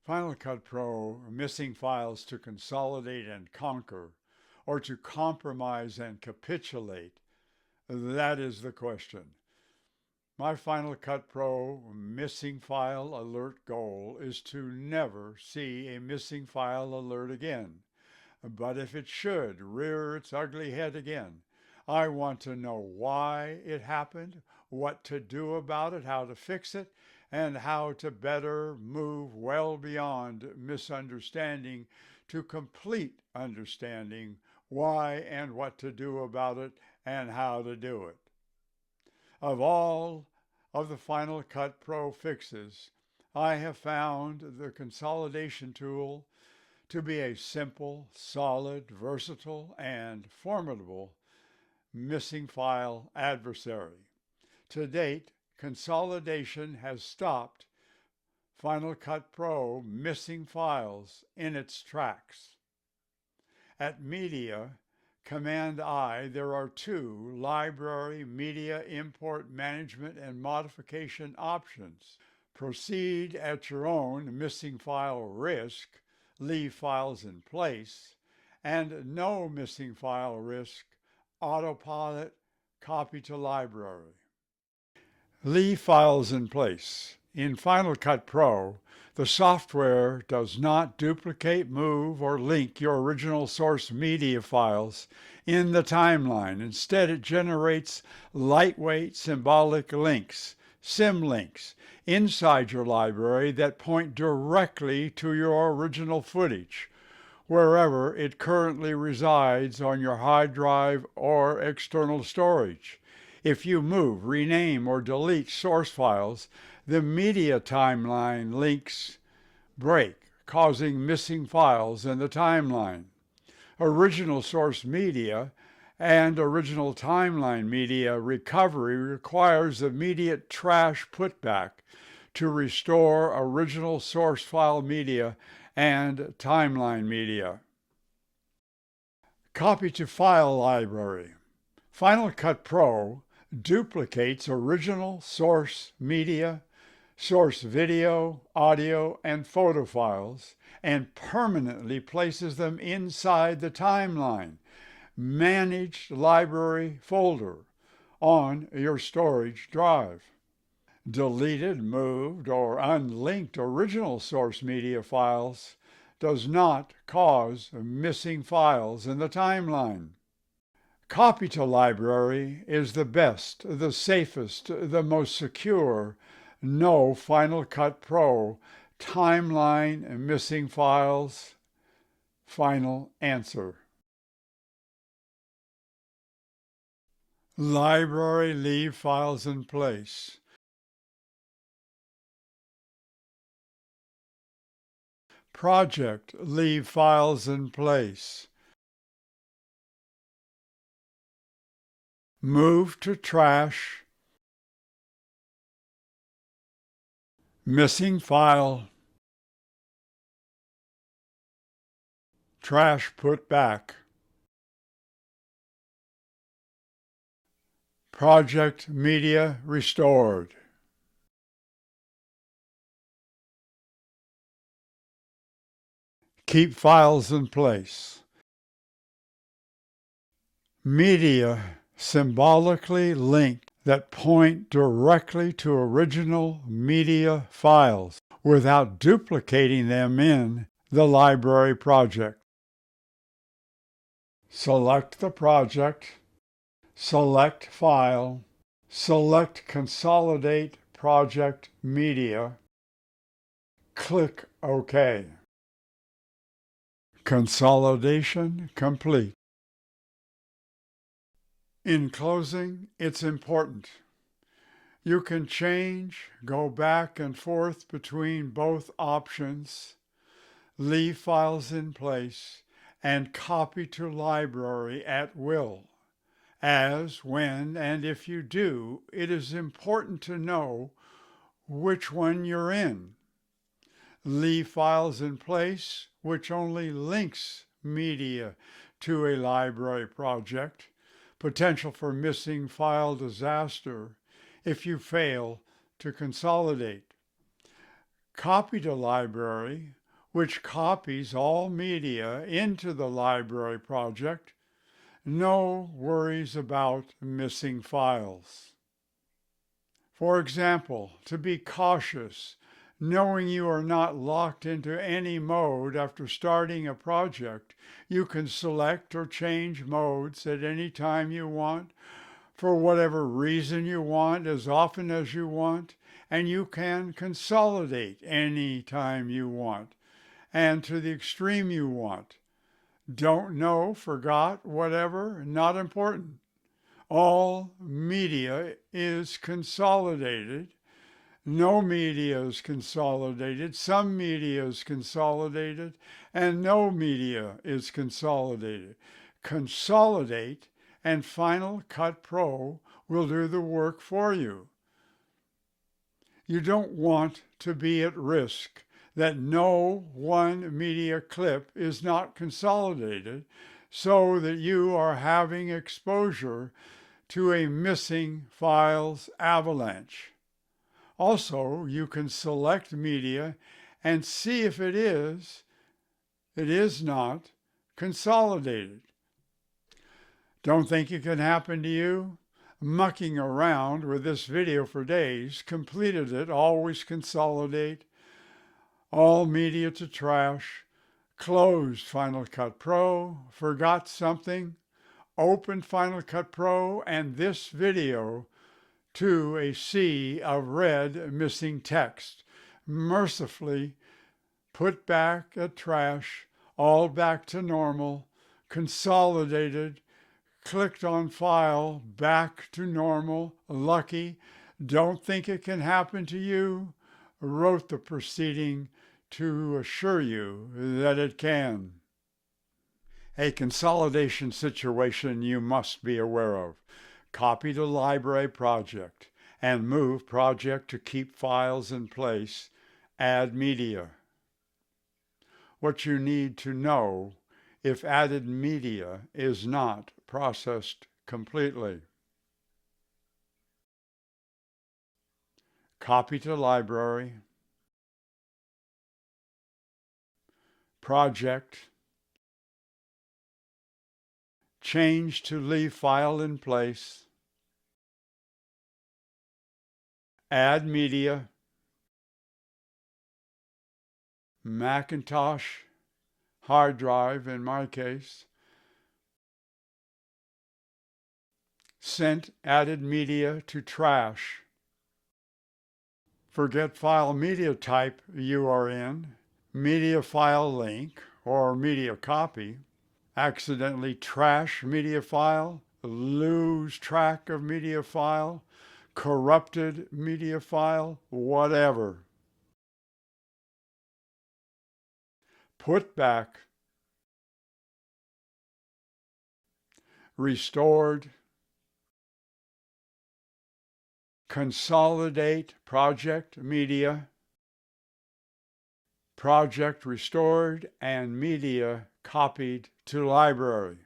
Final Cut Pro missing files to consolidate and conquer, or to compromise and capitulate? That is the question. My Final Cut Pro missing file alert goal is to never see a missing file alert again. But if it should rear its ugly head again, I want to know why it happened, what to do about it, how to fix it, and how to better move well beyond misunderstanding to complete understanding why and what to do about it and how to do it. Of all of the Final Cut Pro fixes, I have found the consolidation tool to be a simple, solid, versatile, and formidable missing file adversary. To date, Consolidation has stopped Final Cut Pro missing files in its tracks. At Media, Command I, there are two library media import management and modification options. Proceed at your own missing file risk, leave files in place, and no missing file risk, autopilot, copy to library. Leave files in place. In Final Cut Pro, the software does not duplicate, move, or link your original source media files in the timeline. Instead, it generates lightweight symbolic links, symlinks, inside your library that point directly to your original footage, wherever it currently resides on your hard drive or external storage. If you move, rename, or delete source files, the media timeline links break, causing missing files in the timeline. Original source media and original timeline media recovery requires immediate trash putback to restore original source file media and timeline media. Copy to file library. Final Cut Pro duplicates original source media, source video, audio, and photo files and permanently places them inside the timeline, managed library folder on your storage drive. Deleted, moved, or unlinked original source media files does not cause missing files in the timeline. Copy to library is the best, the safest, the most secure, no Final Cut Pro timeline missing files. Final answer. Library leave files in place. Project leave files in place. Move to trash. Missing file. Trash put back. Project media restored. Keep files in place. Media symbolically linked that point directly to original media files without duplicating them in the library project. Select the project, select File, select Consolidate Project Media, click OK. Consolidation complete. In closing, it's important. You can change, go back and forth between both options, leave files in place, and copy to library at will. As, when, and if you do, it is important to know which one you're in. Leave files in place, which only links media to a library project. Potential for missing file disaster if you fail to consolidate. Copy to library, which copies all media into the library project. No worries about missing files. For example, to be cautious, knowing you are not locked into any mode after starting a project, you can select or change modes at any time you want, for whatever reason you want, as often as you want, and you can consolidate any time you want and to the extreme you want. Don't know, forgot, whatever, not important. All media is consolidated. No media is consolidated. Some media is consolidated, and no media is consolidated. Consolidate and Final Cut Pro will do the work for you. You don't want to be at risk that no one media clip is not consolidated so that you are having exposure to a missing files avalanche. Also, you can select media and see if it is not consolidated. Don't think it can happen to you? Mucking around with this video for days, completed it, always consolidate, all media to trash, closed Final Cut Pro, forgot something, opened Final Cut Pro and this video to a sea of red missing text, mercifully put back at trash, all back to normal, consolidated, clicked on file, back to normal, lucky, don't think it can happen to you, wrote the proceeding to assure you that it can. A consolidation situation you must be aware of. Copy to library project and move project to keep files in place. Add media. What you need to know if added media is not processed completely. Copy to library. Project. Change to leave file in place. Add media. Macintosh, hard drive in my case. Sent added media to trash. Forget file media type you are in, media file link or media copy. Accidentally trash media file, lose track of media file, corrupted media file, whatever. Put back, restored, consolidate project media, project restored and media copied to library.